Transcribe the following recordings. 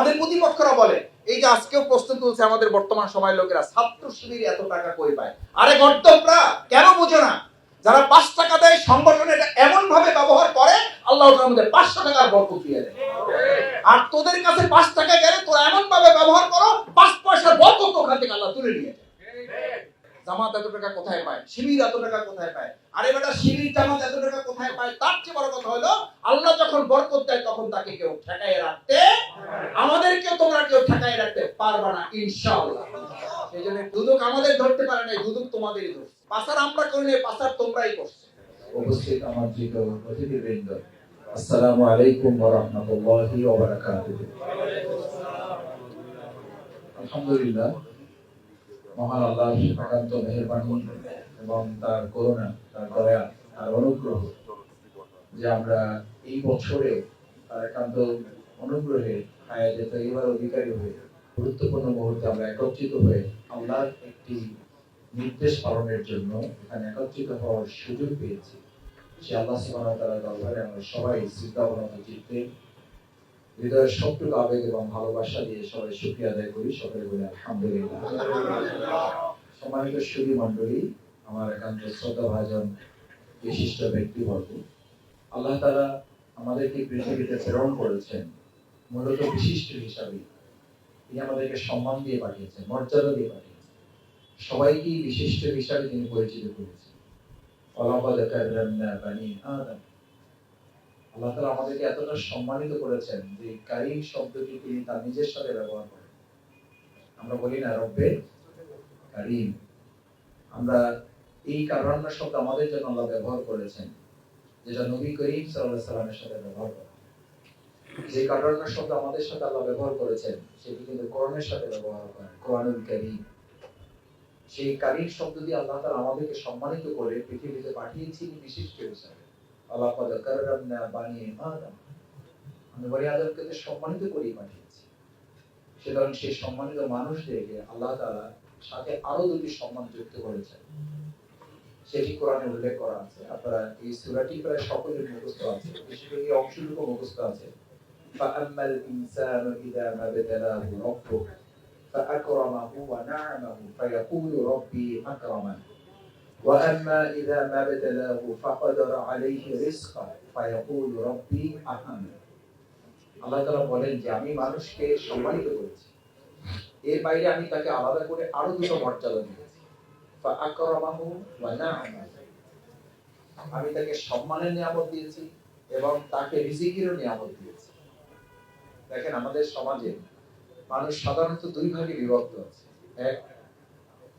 আমাদের প্রতিপক্ষরা বলে, এই যে আজকেও প্রশ্ন তুলছে আমাদের বর্তমান সময়ের লোকেরা, ছাত্র শিবির এত টাকা কই পায়? আরে গর্দভরা, কেন বুঝো না? যারা 5 টাকা দেয় সংগঠন এটা এমন ভাবে ব্যবহার করে আল্লাহ তাআলা আমাদের 500 টাকার বরকত দিয়ে দেয়। আর তোদের কাছে 5 টাকা গেলে তোরা এমন ভাবে ব্যবহার করো 5 পয়সার বরকত ওখান থেকে আল্লাহ তুলে নিয়ে যায়। জামাত এত টাকা কোথায় পায়, শিবির এত টাকা কোথায় পায়? আরে বেটা, শিবির জামাত এত টাকা কোথায় পায়? তার চেয়ে বড় কথা হলো আল্লাহ যখন বরকত দেয় তখন তাকে কেউ ঠেকায় রাখতে, আমাদেরকেও তোমরা কেউ ঠেকায় রাখতে পারবে না ইনশাআল্লাহ। সেজন্য দুদক আমাদের ধরতে পারে না, দুদক তোমাদেরই ধরছে। পাসার আমরা করি না, পাসার তোমরাই করছো। উপস্থিত আমার প্রিয় অতিথিবৃন্দ, আসসালামু আলাইকুম ওয়া রাহমাতুল্লাহি ওয়া বারাকাতুহু। আলহামদুলিল্লাহ, মহান আল্লাহর একান্ত মেহেরবানি এবং তার করুণা, তার দয়া, তার অনুগ্রহ যে আমরা এই বছরে তার একান্ত অনুগ্রহে হায়াতে তৈবার অধিকারী হয়ে গুরুত্বপূর্ণ মুহূর্তে আমরা একত্রিত হয়ে আল্লাহর একটি নির্দেশ পালনের জন্য এখানে একত্রিত হওয়ার সুযোগ পেয়েছি। সে আল্লাহ সুবহানাহু ওয়া তাআলার দরবারে আমরা সবাই শ্রদ্ধাবনত চিত্তে হৃদয়ের সবটুকু আবেগ এবং ভালোবাসা দিয়ে সবাই শুকরিয়া আদায় করি। সকলে বলে আলহামদুলিল্লাহ। সম্মানিত সুধী মণ্ডলী, আমার একান্ত শ্রদ্ধাভাজন বিশিষ্ট ব্যক্তিবর্গ, আল্লাহ তাআলা আমাদেরকে পৃথিবীতে প্রেরণ করেছেন মূলত বিশিষ্ট হিসাবে। তিনি আমাদেরকে সম্মান দিয়ে পাঠিয়েছেন, মর্যাদা দিয়ে পাঠিয়েছেন, সবাইকে বিশিষ্ট হিসাবে তিনি পরিচিত করেছেন। ওয়ালাকাদ কাররামনা বানি আদম। আল্লাহ তাআলা আমাদেরকে এতটা সম্মানিত করেছেন যে কারীম শব্দটি তিনি তার নিজের সাথে ব্যবহার করেন। আমরা বলি না রব্বে কারীম, আমরা এই কাররামনা শব্দ আমাদের জন্য আল্লাহ ব্যবহার করেছেন, যেটা নবী করিম সাল্লাল্লাহু আলাইহি সাল্লামের সাথে ব্যবহার করেন। যে কাররামনা শব্দ আমাদের সাথে আল্লাহ ব্যবহার করেছেন সেটি কিন্তু কোরআনের সাথে ব্যবহার করেন, কোরআনুল কারীম। সেই কারীম শব্দ দিয়ে আল্লাহ তাআলা আমাদেরকে সম্মানিত করে পৃথিবীতে পাঠিয়েছেন বিশিষ্ট হিসাবে। ওয়ালাকাদ কাররামনা বানি আদম, আমি বনি আদমকে সম্মানিত করে পাঠিয়েছি। সুতরাং সেই সম্মানিত মানুষদেরকে আল্লাহ তাআলা সাথে আরো দুটি সম্মান যুক্ত করেছেন, সেটি কোরআনে উল্লেখ করা আছে। আপনারা এই সূরাটি প্রায় সকলের মুখস্থ আছে, বিশেষ করে এই অংশটুকু মুখস্থ আছে। ফাআম্মাল ইনসানু ইযা মাবতালাহু রাব্বুহু ফাআকরামাহু ওয়া না'আমাহু ফায়াকুলু রাব্বি আকরামান ওয়া আম্মা ইযা মাবতালাহু ফাকাদারা আলাইহি রিজকাহু ফায়াকুলু রাব্বি আহানা। আল্লাহ তাআলা বলেন যে আমি মানুষকে সম্মানিত করেছি, এর বাইরে আমি তাকে আলাদা করে আরো দুটো মর্যাদা দিয়েছি। ফাআকরামাহু ওয়া না'আমাহু, আমি তাকে সম্মানের নিয়ামত দিয়েছি এবং তাকে রিজিকেরও নিয়ামত দিয়েছি। দেখেন, আমাদের সমাজে মানুষ সাধারণত দুই ভাগে বিভক্ত আছে। এক,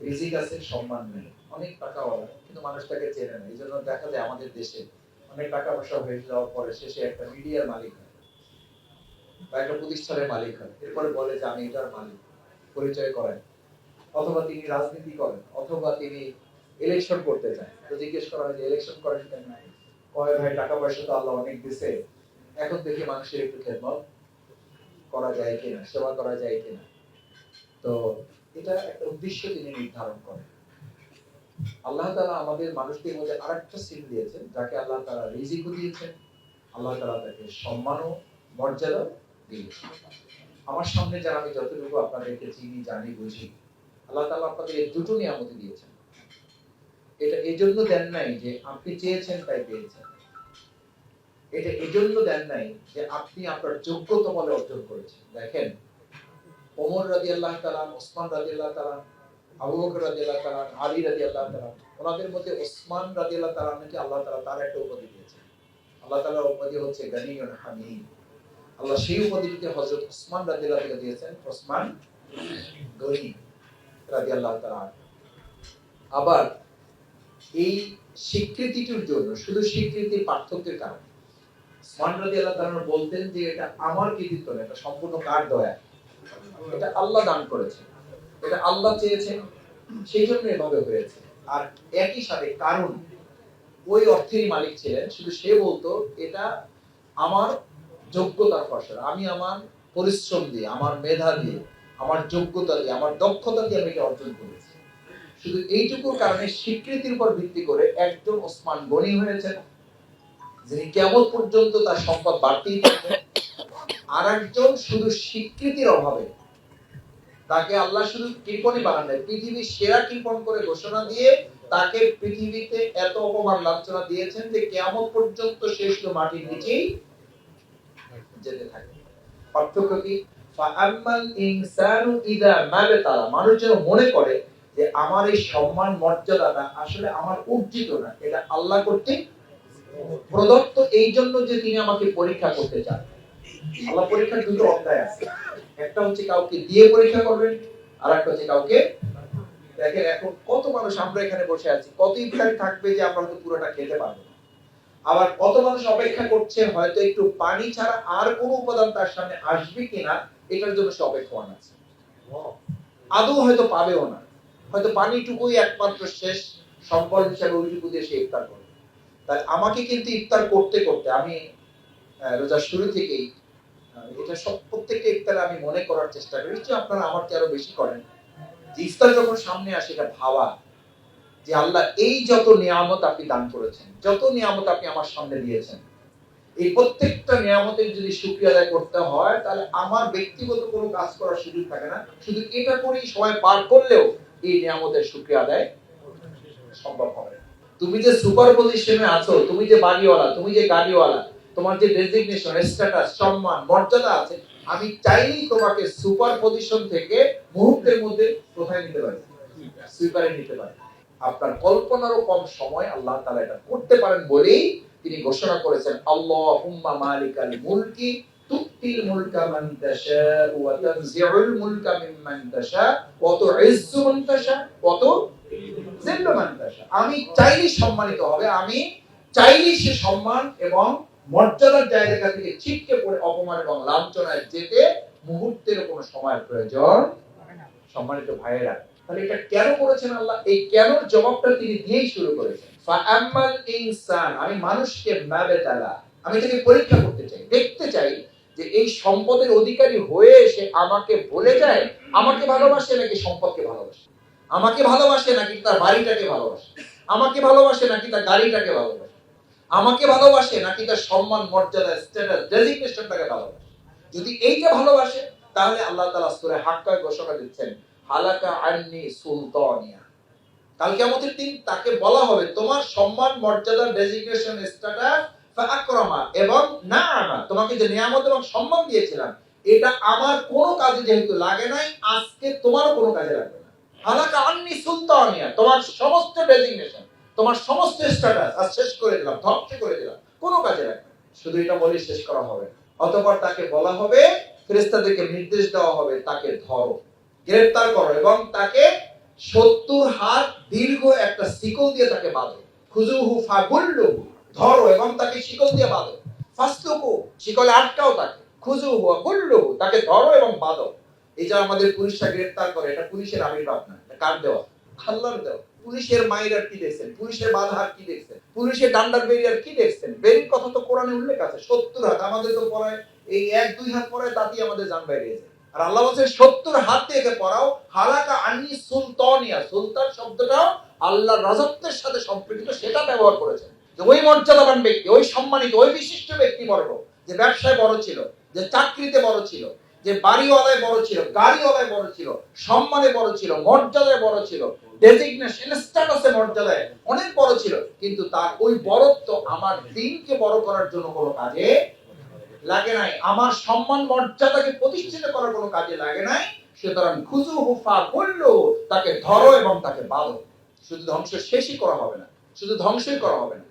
রিজিক আছে, সম্মান নেই, অনেক টাকাওয়ালা কিন্তু মানুষ তাকে চেনে না। এই জন্য দেখা যায় আমাদের দেশে অনেক টাকা পয়সা হয়ে যাওয়ার পরে শেষে একটা মিডিয়ার মালিক হয় বা একটা প্রতিষ্ঠানের মালিক হয়, এরপরে বলে যে আমি এটার মালিক, পরিচয় করেন। অথবা তিনি রাজনীতি করেন, অথবা তিনি ইলেকশন করতে চান, তো জিজ্ঞেস করা হয় যে ইলেকশন করেন কেন? কয় ভাই টাকা পয়সা তো আল্লাহ অনেক দিয়েছে, এখন দেখি মানুষের একটু খেদমত করা যায় কিনা, সেবা করা যায় কিনা। তো এটা একটা উদ্দেশ্য তিনি নির্ধারণ করেন। আল্লাহ তাআলা আমাদের মানুষদের মধ্যে আরেকটা সিল দিয়েছেন, যাকে আল্লাহ তাআলা রিজিকও দিয়েছেন, আল্লাহ তাআলা তাকে সম্মান ও মর্যাদা দিয়েছেন। আমার সামনে যারা আমি যতটুকু আপনাদেরকে চিনি, জানি, বুঝি, আল্লাহ তাআলা আপনাদের এই দুটো নিয়ামত দিয়েছেন। এটা এজন্য দেন নাই যে আপনি চেয়েছেন তাই পেয়েছেন, এটা এজন্য দেন নাই যে আপনি আপনার যোগ্যতা বলে অর্জন করেছেন। দেখেন, ওমর রাদিয়াল্লাহু তাআলা, ওসমান রাদিয়াল্লাহু তাআলা, আবু বকর রাদিয়াল্লাহু তাআলা, আলী রাদিয়াল্লাহু তাআলা, ওনাদের মধ্যে ওসমান রাদিয়াল্লাহু তাআলা নাকি আল্লাহ তাআলা তার একটা উপাধি দিয়েছেন। আল্লাহ তাআলার উপাধি হচ্ছে গানিয়ুন হামিদ। আল্লাহ সেই উপাধিটিকে হযরত ওসমান রাদিয়াল্লাহু তাআলা দিয়েছেন, ওসমান গনি রাদিয়াল্লাহু তাআলা। আবার এই স্বীকৃতিটির জন্য, শুধু স্বীকৃতির পার্থক্যের কারণে ওসমান রাদিয়াল্লাহু তাআলা বলতেন যে এটা আমার কৃতিত্ব না, এটা সম্পূর্ণ কার দয়া, এটা আল্লাহ দান করেছেন, এটা আল্লাহ চেয়েছেন, সেই জন্য এভাবে হয়েছে। আর একই সাথে কারণ ওই অর্থেরই মালিক ছিলেন, শুধু সে বলতো এটা আমার যোগ্যতার ফসল, আমি আমার পরিশ্রম দিয়ে, আমার মেধা দিয়ে, আমার যোগ্যতা দিয়ে, আমার দক্ষতা দিয়ে আমি এটা অর্জন করেছি। শুধু এইটুকুর কারণে স্বীকৃতির উপর ভিত্তি করে একজন ওসমান গনি হয়েছেন, যিনি কিয়ামত পর্যন্ত তার সম্পদ বাড়তেই থাকবে। আর একজন শুধু স্বীকৃতির অভাবে তাকে আল্লাহ শুধু কৃপণই বানান নাই, পৃথিবীর সেরা কৃপণ করে ঘোষণা দিয়ে তাকে পৃথিবীতে এত অপমান লাঞ্ছনা দিয়েছেন যে কিয়ামত পর্যন্ত সে শুধু মাটির নিচেই যেতে থাকে। পার্থক্য কি? ফাআম্মাল ইনসানু ইযা মাবতালা, মানুষ যেন মনে করে যে আমার এই সম্মান মর্যাদাটা আসলে আমার অর্জিত না, এটা আল্লাহ কর্তৃক প্রদত্ত, এই জন্য যে তিনি আমাকে পরীক্ষা করতে চান। আল্লাহ পরীক্ষার দুটো অধ্যায় আছে, একটা হচ্ছে কাউকে দিয়ে পরীক্ষা করবেন, আর একটা হচ্ছে কাউকে। দেখেন এখন কত মানুষ, আমরা এখানে বসে আছি, কত ইফতারি থাকবে যে আমরা হয়তো পুরোটা খেতে পারবো না, আবার কত মানুষ অপেক্ষা করছে হয়তো একটু পানি ছাড়া আর কোন উপাদান তার সামনে আসবে কিনা এটার জন্য সে অপেক্ষমান আছে, আদৌ হয়তো পাবেও না, হয়তো পানিটুকুই একমাত্র শেষ সম্বল হিসাবে ওইটুকু দিয়ে সে ইফতার করবে। তাই আমাকে কিন্তু ইফতার করতে করতে, আমি রোজার শুরু থেকেই এটা সব প্রত্যেকটা ইফতারে আমি মনে করার চেষ্টা করি, যে আপনারা আমার চেয়ে আরো বেশি করেন, যে ইফতার যখন সামনে আসে এটা ভাবা যে আল্লাহ এই যত নিয়ামত আপনি দান করেছেন, যত নিয়ামত আপনি আমার সামনে দিয়েছেন, এই প্রত্যেকটা নিয়ামতের যদি শুকরিয়া আদায় করতে হয় তাহলে আমার ব্যক্তিগত কোনো কাজ করার সুযোগ থাকে না, শুধু এটা করেই সময় পার করলেও এই নিয়ামতের শুকরিয়া আদায় সম্ভব হবে। তুমি যে সুপার পজিশনে আছো, তুমি যে বাড়িওয়ালা, তুমি যে গাড়িওয়ালা, তোমার যে ডেজিগনেশন, স্ট্যাটাস, সম্মান, মর্যাদা আছে, আমি চাইলেই তোমাকে সুপার পজিশন থেকে মুহূর্তের মধ্যে কোথায় নিতে পারি? সুইপারে নিতে পারি। আপনার কল্পনারও কম সময় আল্লাহ তাআলা এটা করতে পারেন বলেই তিনি ঘোষণা করেছেন, আল্লাহুম্মা মালিকাল মুলকি তুতিল মুলকা মান তাশা ওয়া তানজিউল মুলকা মিম্মান তাশা ওয়া তুইজ্জু মান তাশা ওয়া তুযিল্লু মান তাশা। আমি চাইলেই সম্মানিত হবে, আমি চাইলেই সে সম্মান এবং মর্যাদার জায়গা থেকে ছিটকে পড়ে অপমান এবং লাঞ্ছনায় যেতে মুহূর্তের কোনো সময়ের প্রয়োজন। সম্মানিত ভাইয়েরা, তাহলে এটা কেন করেছেন আল্লাহ? এই কেনর জবাবটা তিনি দিয়েই শুরু করেছেন। ফাআম্মাল ইনসান, আমি মানুষকে মাবতালা, আমি তাকে পরীক্ষা করতে চাই, দেখতে চাই যে এই সম্পদের অধিকারী হয়ে সে আমাকে ভুলে যায়, আমাকে ভালোবাসে নাকি সম্পদকে ভালোবাসে, আমাকে ভালোবাসে নাকি তার বাড়িটাকে ভালোবাসে, আমাকে ভালোবাসে নাকি তার গাড়িটাকে ভালোবাসে, আমাকে ভালোবাসে নাকি তার সম্মান, মর্যাদা, স্ট্যাটাস, ডেজিগনেশনটাকে ভালোবাসে। যদি এইটা ভালোবাসে তাহলে আল্লাহ তাআলা সূরা হাক্কায় ঘোষণা দিচ্ছেন, হালাকা আন্নি সুলতানিয়া, কাল কিয়ামতের দিন তাকে বলা হবে তোমার সম্মান, মর্যাদা, ডেজিগনেশন, স্ট্যাটাস, ফাআকরামা এবং নাআমা, তোমাকে যে নিয়ামত এবং সম্মান দিয়েছিলাম এটা আমার কোনো কাজে যেহেতু লাগে নাই, আজকে তোমারও কোনো কাজে লাগবে না। হালাকা আন্নি সুলতানিয়া, তোমার সমস্ত ডেজিগনেশন, তোমার সমস্ত স্ট্যাটাস আজ শেষ করে দিলাম, ধ্বংস করে দিলাম, কোনো কাজে লাগবে না। শুধু এটা বলে শেষ করা হবে, অতঃপর তাকে বলা হবে, ফেরেশতাদেরকে নির্দেশ দেওয়া হবে, তাকে ধরো, গ্রেফতার করো এবং তাকে 70 হাত দীর্ঘ একটা শিকল দিয়ে তাকে বাঁধো। খুজুহু ফাগুল্লুহু, ধরো এবং তাকে শিকল দিয়ে বাঁধো। ফাসলুকু, শিকলে আটকাও তাকে। খুজুহু ফাগুল্লুহু, তাকে ধরো এবং বাঁধো। এই যে আমাদের পুলিশরা গ্রেফতার করে, এটা পুলিশের আবির্ভাব না, এটা কার দেওয়া? আল্লাহর দেওয়া। পুলিশের মাইরার কি দেখছেন? পুলিশের বাধা কি দেখছেন? পুলিশের ডান্ডার বেরিয়ার কি দেখছেন? বেরির কথা তো কোরআনে উল্লেখ আছে, 70 হাত। আমাদের তো পড়ায় এই 1-2 হাত পড়ায় তাতেই আমাদের জান বেরিয়ে যায়। আর আল্লাহ বলছেন 70 হাত দিয়ে পড়াও। হালাকা আন্নি সুলতানিয়া, সুলতান শব্দটাও আল্লাহর রাজত্বের সাথে সম্পৃক্ত, সেটা ব্যবহার করেছেন। যে ওই মর্যাদাবান ব্যক্তি, ওই সম্মানিত, ওই বিশিষ্ট ব্যক্তি বর্গ, যে ব্যবসায় বড় ছিল, যে চাকরিতে বড় ছিল, যে বাড়িওয়ালায় বড় ছিল, গাড়িওয়ালায় বড় ছিল, সম্মানে বড় ছিল, মর্যাদায় বড় ছিল, ডেজিগনেশন, স্ট্যাটাসে, মর্যাদায় অনেক বড় ছিল, কিন্তু তার ওই বড়ত্ব আমার দিনকে বড় করার জন্য কোনো কাজে লাগে নাই, আমার সম্মান মর্যাদাকে প্রতিষ্ঠিত করার কোনো কাজে লাগে নাই। সুতরাং খুজুহু ফাগুল্লুহু, তাকে ধরো এবং তাকে বাঁধো। শুধু ধ্বংস শেষই করা হবে না, শুধু ধ্বংসই করা হবে না,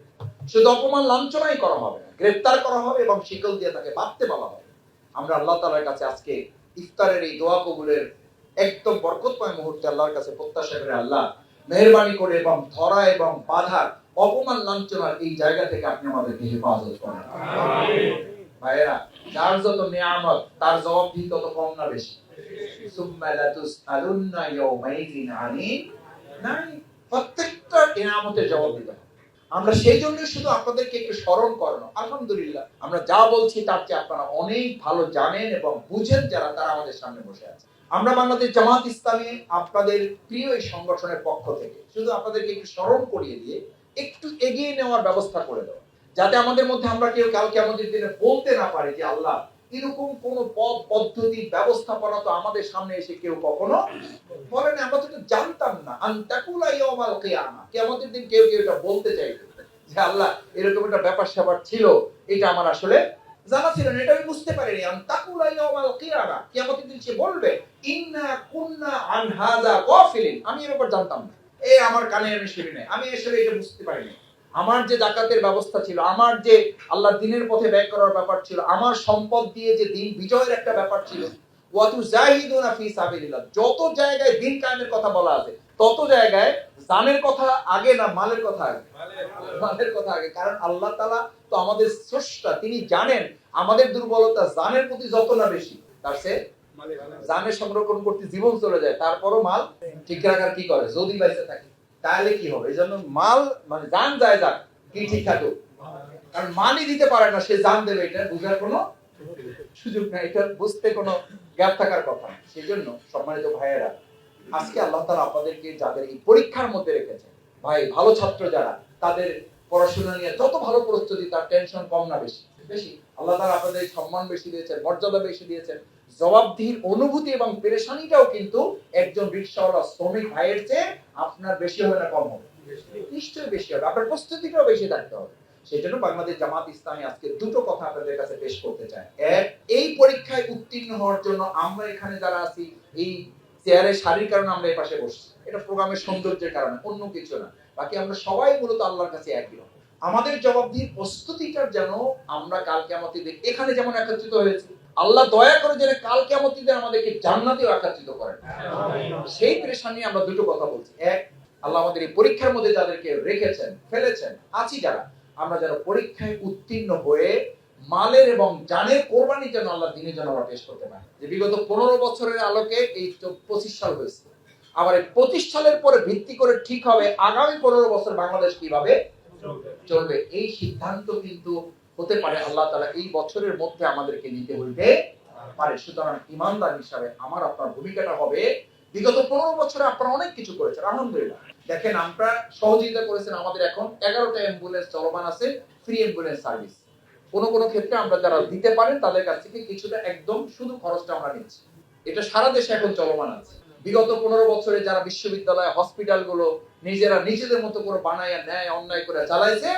শুধু অপমান লাঞ্ছনাই করা হবে না, গ্রেফতার করা হবে এবং শিকল দিয়ে তাকে বাঁধতে বলা হবে। আমরা আল্লাহ তাআলার কাছে আজকে ইফতারের এই দোয়া কবুলের একদম বরকতময় মুহূর্তে আল্লাহর কাছে প্রত্যাশা করে, আল্লাহ মেহেরবানি করে এবং ধরা এবং বাধার, অপমান লাঞ্ছনার এই জায়গা থেকে আপনি আমাদেরকে হেফাজত করেন। আমিন। ভাইরা, যার যত নিয়ামত তার জবাবদিহি তত কম না বেশি? সুম্মা লাতুসআলুন্না ইয়াওমাইযিন আনিন নাঈম, প্রত্যেকটা নিয়ামতের জবাব দিতে হবে। আমরা সেই জন্য শুধু আপনাদেরকে একটু স্মরণ করানো, আলহামদুলিল্লাহ আমরা যা বলছি তার চেয়ে আপনারা অনেক ভালো জানেন এবং বুঝেন, যারা তারা আমাদের সামনে বসে আছে। আমরা বাংলাদেশ জামাত ইসলামী আপনাদের প্রিয় এই সংগঠনের পক্ষ থেকে শুধু আপনাদেরকে একটু স্মরণ করিয়ে দিয়ে একটু এগিয়ে নেওয়ার ব্যবস্থা করে দেওয়া, যাতে আমাদের মধ্যে আমরা কেউ কাল কিয়ামতের দিনে বলতে না পারি যে আল্লাহ এরকম কোন পথ পদ্ধতি ব্যবস্থাপনা তো আমাদের সামনে এসে কেউ কখনো বলেন। আমরা তো জানতাম না আনতাকুলা ইয়াউমাল কিয়ামা, কিয়ামতের দিন কেউ কেউ এটা বলতে চাইতো যে আল্লাহ এরকম একটা ব্যাপার স্যাপার ছিল, এটা আমার আসলে জানা ছিল না, এটা আমি বুঝতে পারিনি। আনতাকুলা ইয়াউমাল কিয়ামা, কিয়ামতের দিন সে বলবে ইন্না কুন্না আন হাযা গাফিলিন, আমি এর ব্যাপারে জানতাম না, এই আমার কানে আমি শুনি নাই, আমি আসলে এটা বুঝতে পারিনি। আমার যে যাকাতের ব্যবস্থা ছিল, আমার যে আল্লাহর দ্বীনের পথে ব্যয় করার ব্যাপার ছিল, আমার সম্পদ দিয়ে যে দ্বীন বিজয়ের একটা ব্যাপার ছিল, ওয়াতু জাহিদুনা ফি সাবিলিল্লাহ, যত জায়গায় দ্বীন কায়েমের কথা বলা আছে তত জায়গায় জানের কথা আগে না মালের কথা আগে? মালের কথা আগে। কারণ আল্লাহ তাআলা তো আমাদের স্রষ্টা, তিনি জানেন আমাদের দুর্বলতা জানের প্রতি যত না বেশি, তার চেয়ে জানের সংরক্ষণ করতে জীবন চলে যায়, তারপরও মাল ঠিক রাখার কি করে যদি বাইসে থাকে, তাহলে কি হবে? এই জন্য মাল মানে জান যায় যাক কি ঠিক থাকুক, কারণ মালই দিতে পারে না, সে জান দেবে এটা বুঝার কোনো সুযোগ নাই, এটা বুঝতে কোনো গ্যাপ থাকার কথা না। সেই জন্য সম্মানিত ভাইয়েরা, আজকে আল্লাহ তাআলা আপনাদেরকে যাদের এই পরীক্ষার মধ্যে রেখেছেন, ভাই ভালো ছাত্র যারা, তাদের পড়াশোনা নিয়ে যত ভালো প্রস্তুতি তার টেনশন কম না বেশি? বেশি। আল্লাহ তাআলা আপনাদের সম্মান বেশি দিয়েছেন, মর্যাদা বেশি দিয়েছেন, জবাবদিহির অনুভূতি এবং পেরেশানিটাও কিন্তু একজন রিকশাওয়ালা শ্রমিক ভাইয়ের চেয়ে আপনার বেশি হবে না কম হবে? নিশ্চয়ই বেশি হবে। আপনার প্রস্তুতিটাও বেশি থাকতে হবে। সেজন্য বাংলাদেশ জামাত ইসলামী আজকে দুটো কথা আপনাদের কাছে পেশ করতে চায়। এক, এই পরীক্ষায় উত্তীর্ণ হওয়ার জন্য আমরা এখানে যারা আছি, এই চেয়ারে সারির কারণে আমরা এই পাশে বসছি, এটা প্রোগ্রামের সৌন্দর্যের কারণে, অন্য কিছু না। বাকি আমরা সবাই মূলত আল্লাহর কাছে একই রকম। আমাদের জবাবদিহির প্রস্তুতিটার যেন আমরা কাল কিয়ামতের দিন এখানে যেমন একত্রিত হয়েছি, আল্লাহ দয়া করে যেন কাল কিয়ামতের দিন আমাদেরকে জান্নাতেও একত্রিত করেন, সেই পেরেশানি আমরা দুটো কথা বলছি। এক, আল্লাহ আমাদের এই পরীক্ষার মধ্যে যাদেরকে রেখেছেন, ফেলেছেন, আছি যারা, আমরা যেন পরীক্ষায় উত্তীর্ণ হয়ে মালের এবং জানের কোরবানি যেন আল্লাহ দিনের জন্য আমরা পেশ করতে পারি। যে বিগত 15 বছরের আলোকে এই 25 সাল হয়েছে, আবার এই 25 সালের পরে ভিত্তি করে ঠিক হবে আগামী 15 বছর বাংলাদেশ কিভাবে চলবে। এই সিদ্ধান্ত কিন্তু হতে পারে আল্লাহ তাআলা এই বছরের মধ্যে আমাদেরকে নিতে হইতে পারে। সুতরাং ইমানদার হিসাবে আমার আপনার ভূমিকাটা হবে, বিগত 15 বছরে আপনারা অনেক কিছু করেছেন আলহামদুলিল্লাহ। দেখেন, আমরা সহযোগিতা করেছেন, আমাদের এখন 11টা অ্যাম্বুলেন্স চলমান আছে, ফ্রি অ্যাম্বুলেন্স সার্ভিস। কোন কোন ক্ষেত্রে আমরা যারা দিতে পারেন তাদের কাছ থেকে কিছুটা একদম শুধু খরচটা আমরা নিচ্ছি, এটা সারা দেশে এখন চলমান আছে। বিগত 15 বছরে যারা বিশ্ববিদ্যালয়, হসপিটালগুলো নিজেরা নিজেদের মতো করে বানায় ন্যায় অন্যায় করে চালাইছে,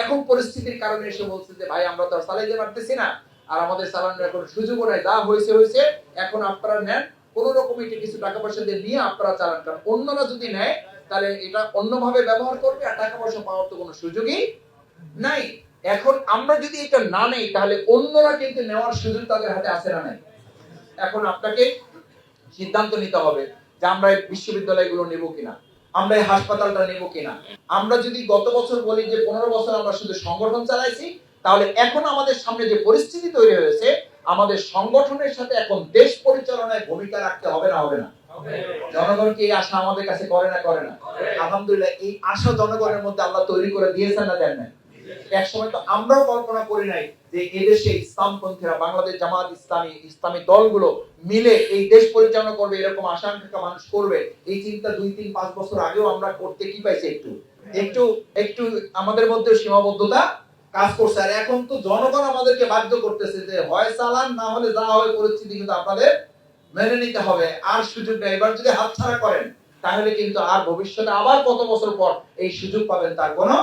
এখন পরিস্থিতির কারণে এসে বলছে যে ভাই আমরা তো আর চালাইতে পারতেছি না, আর আমাদের চালানোর এখন সুযোগও নাই, যা হয়েছে হয়েছে, এখন আপনারা নেন, কোন রকম এটা কিছু টাকা পয়সা দিয়ে নিয়ে আপনারা চালান। কারণ অন্যরা যদি নেয় তাহলে এটা অন্যভাবে ব্যবহার করবে, আর টাকা পয়সা পাওয়ার তো কোনো সুযোগই নাই। এখন আমরা যদি এটা না নেই তাহলে অন্যরা কিন্তু নেওয়ার সুযোগ তাদের হাতে আছে না নাই? এখন আপনাকে সিদ্ধান্ত নিতে হবে যে আমরা এই বিশ্ববিদ্যালয়গুলো নেব কিনা, আমরা এই হাসপাতালটা নেব কিনা। আমরা যদি গত বছর বলি যে 15 বছর আমরা শুধু সংগঠন চালাইছি, তাহলে এখন আমাদের সামনে যে পরিস্থিতি তৈরি হয়েছে, আমাদের সংগঠনের সাথে এখন দেশ পরিচালনায় ভূমিকা রাখতে হবে না? হবে না? জনগণ কি এই আশা আমাদের কাছে করে না? করে না? আলহামদুলিল্লাহ, এই আশা জনগণের মধ্যে আল্লাহ তৈরি করে দিয়েছেন না দেন না? এক সময় তো আমরাও কল্পনা করি নাই যে এদেশে ইসলামপন্থীরা, বাংলাদেশ জামাত ইসলামী, ইসলামী দলগুলো মিলে এই দেশ পরিচালনা করবে, এরকম আশঙ্কা মানুষ করবে। এই চিন্তা 2, 3, 5 বছর আগেও আমরা করতে কি পাইছি, একটু একটু একটু আমাদের মধ্যে সীমাবদ্ধতা কাজ করছে। আর এখন তো জনগণ আমাদেরকে বাধ্য করতেছে যে হয় চালান, না হলে যা হয় পরিস্থিতি কিন্তু আপনাদের মেনে নিতে হবে, আর সুযোগ নেই। এবার যদি হাতছাড়া করেন তাহলে কিন্তু আর ভবিষ্যতে আবার কত বছর পর এই সুযোগ পাবেন তার কোনো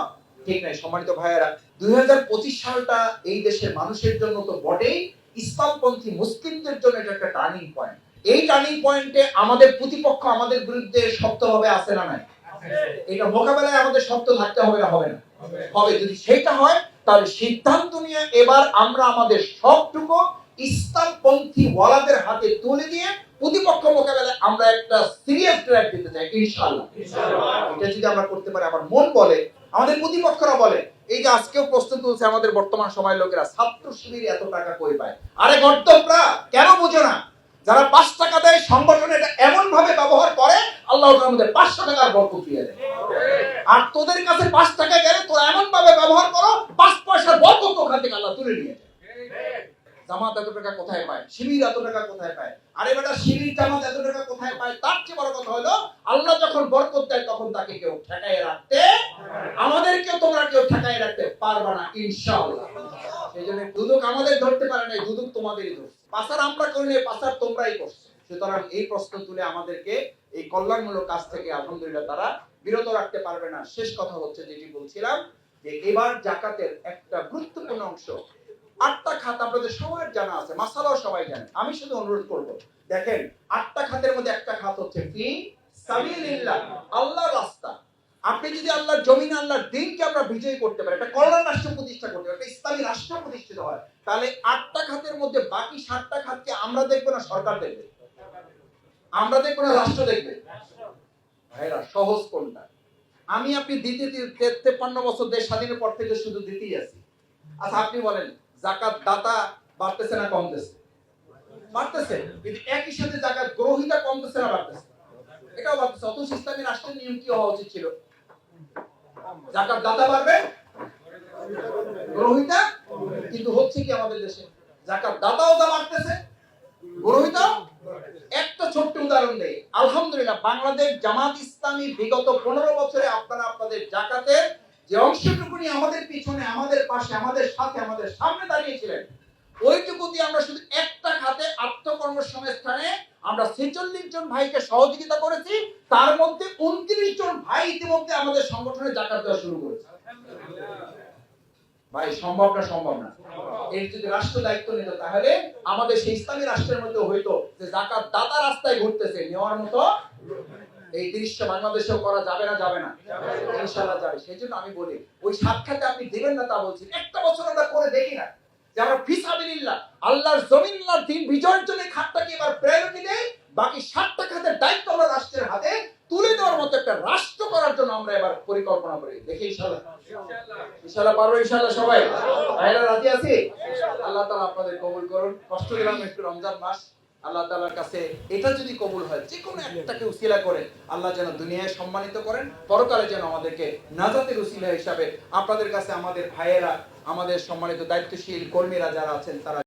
ঠিক নাই। সম্মানিত ভাইয়েরা, 2025 সালটা এই দেশের মানুষের জন্য তো বটেই, ইসলামপন্থী মুসলিমদের জন্য এটা একটা টার্নিং পয়েন্ট। এই টার্নিং পয়েন্টে আমাদের প্রতিপক্ষ আমাদের বিরুদ্ধে শক্তভাবে আছে না নাই? এটা মোকাবেলায় আমাদের শক্ত থাকতে হবে না? হবে না? হবে। যদি সেটা হয় তাহলে সিদ্ধান্ত নিয়ে এবার আমরা আমাদের সবটুকু ইসলামপন্থী ওয়ালাদের হাতে তুলে দিয়ে প্রতিপক্ষ মোকাবেলায় আমরা একটা সিরিয়াস ট্র্যাক দিতে চাই ইনশাআল্লাহ। এটা যদি আমরা করতে পারি, আমার মন বলে, আমাদের প্রতিপক্ষরা বলে, এই যে আজকেও প্রশ্ন তুলছে আমাদের বর্তমান সময়ের লোকেরা, ছাত্র শিবির এত টাকা কই পায়? আরে গর্দভরা, কেন বুঝো না? যারা 5 টাকা দেয় সংগঠনে, এটা এমন ভাবে ব্যবহার করে আল্লাহ তাআলা আমাদের 500 টাকার বরকত দিয়ে দেয়। আর তোদের কাছে 5 টাকা গেলে তোরা এমন ভাবে ব্যবহার করো 5 পয়সার বরকত ওখান থেকে আল্লাহ তুলে নিয়ে যায়। জামাত এত টাকা কোথায় পায়, শিবির এত টাকা কোথায় পায়? আরে বেটা, শিবির জামাত এত টাকা কোথায় পায়? তার চেয়ে বড় কথা হলো আল্লাহ যখন বরকত দেয় তখন তাকে কেউ ঠেকায় রাখতে, আমাদেরকেও তোমরা কেউ ঠেকায় রাখতে পারবে না ইনশাআল্লাহ। সেই জন্য দুদক আমাদের ধরতে পারে নাই, দুদক তোমাদেরই ধরছে। পাচার আমরা করি নাই, পাচার তোমরাই করছো। সুতরাং এই প্রশ্ন তুলে আমাদেরকে এই কল্যাণমূলক কাজ থেকে আলহামদুলিল্লাহ তারা বিরত রাখতে পারবে না। শেষ কথা হচ্ছে যেটি বলছিলাম, যে এবার জাকাতের একটা গুরুত্বপূর্ণ অংশ, 8টা খাত আপনাদের সবার জানা আছে, মাসালাও সবাই জানে। আমি শুধু অনুরোধ করব, দেখেন 8টা খাতের মধ্যে একটা খাত হচ্ছে ফি সাবিলিল্লাহ, আল্লাহর রাস্তা। আপনি যদি আল্লাহর জমিন, আল্লাহর দ্বীনকে আমরা বিজয় করতে পারি, একটা কল্যাণ রাষ্ট্র প্রতিষ্ঠা করতে পারি, একটা ইসলামী রাষ্ট্র প্রতিষ্ঠিত হয়, তাহলে 8টা খাতের মধ্যে বাকি 7টা খাতকে আমরা দেখবো না সরকার দেখবে? আমরা দেখবো না রাষ্ট্র দেখবে? ভাইরা, সহজ কোনটা? আমি আপনি দিতে 53 বছর দেশ স্বাধীনের পর থেকে শুধু দিতেই আছি। আচ্ছা আপনি বলেন, যাকাত দাতা বাড়তেছে না কমতেছে? বাড়তেছে। কিন্তু একই সাথে যাকাত গ্রহীতা কমতেছে না বাড়তেছে? এটাও বাড়তেছে। অথচ ইসলামী রাষ্ট্রের নিয়ম কি হওয়া উচিত ছিল? যাকাত দাতা বাড়বে, গ্রহীতা। কিন্তু হচ্ছে কি আমাদের দেশে? যাকাত দাতাও যা বাড়তেছে, গ্রহীতাও। একটা ছোট্ট উদাহরণ দেই। আলহামদুলিল্লাহ, বাংলাদেশ জামাত ইসলামী বিগত 15 বছরে আপনারা আপনাদের যাকাতের যে অংশটুকুনি আমাদের পিছনে, আমাদের পাশে, আমাদের সাথে, আমাদের সামনে দাঁড়িয়েছিলেন, ওইটুকু দিয়ে আমরা শুধু একটা খাতে আত্মকর্মসংস্থানে আমরা 46 জন ভাইকে সহযোগিতা করেছি। তার মধ্যে 29 জন ভাই ইতিমধ্যে আমাদের সংগঠনে যাকাত দেওয়া শুরু করেছে। ভাই, সম্ভব না? সম্ভব না? এর যদি রাষ্ট্র দায়িত্ব নিত, তাহলে আমাদের সেই ইসলামী রাষ্ট্রের মধ্যে হইতো যে যাকাত দাতা রাস্তায় ঘুরতেছে, নেওয়ার মতো এই দৃশ্য বাংলাদেশেও করা যাবে না? যাবে না? ইনশাআল্লাহ যাবে। সেই জন্য আমি বলি, ওই সাক্ষাতে আপনি দিবেন না তা বলছি, একটা বছর আমরা করে দেখি না যে আমরা ফি সাবিলিল্লাহ, আল্লাহর জমিন, আল্লাহর দ্বীন বিজয়ের জন্য খাতটাকে এবার প্রায়োরিটি দেই, বাকি 7টা খাতের দায়িত্ব আমরা রাষ্ট্রের হাতে তুলে দেওয়ার মতো একটা রাষ্ট্র করার জন্য আমরা এবার পরিকল্পনা করি। দেখি ইনশাআল্লাহ। ইনশাআল্লাহ পারবো? ইনশাআল্লাহ সবাই ভাইরা রাজি আছি? আল্লাহ তাআলা আপনাদের কবুল করুন। কষ্ট দিলাম একটু, রমজান মাস। আল্লাহ তাআলার কাছে এটা যদি কবুল হয়, যে কোনো একটাকে উসিলা করে আল্লাহ যেন দুনিয়ায় সম্মানিত করেন, পরকালে যেন আমাদেরকে নাজাতের উসিলা হিসাবে আপনাদের কাছে আমাদের ভাইয়েরা, আমাদের সম্মানিত দায়িত্বশীল কর্মীরা যারা আছেন তারা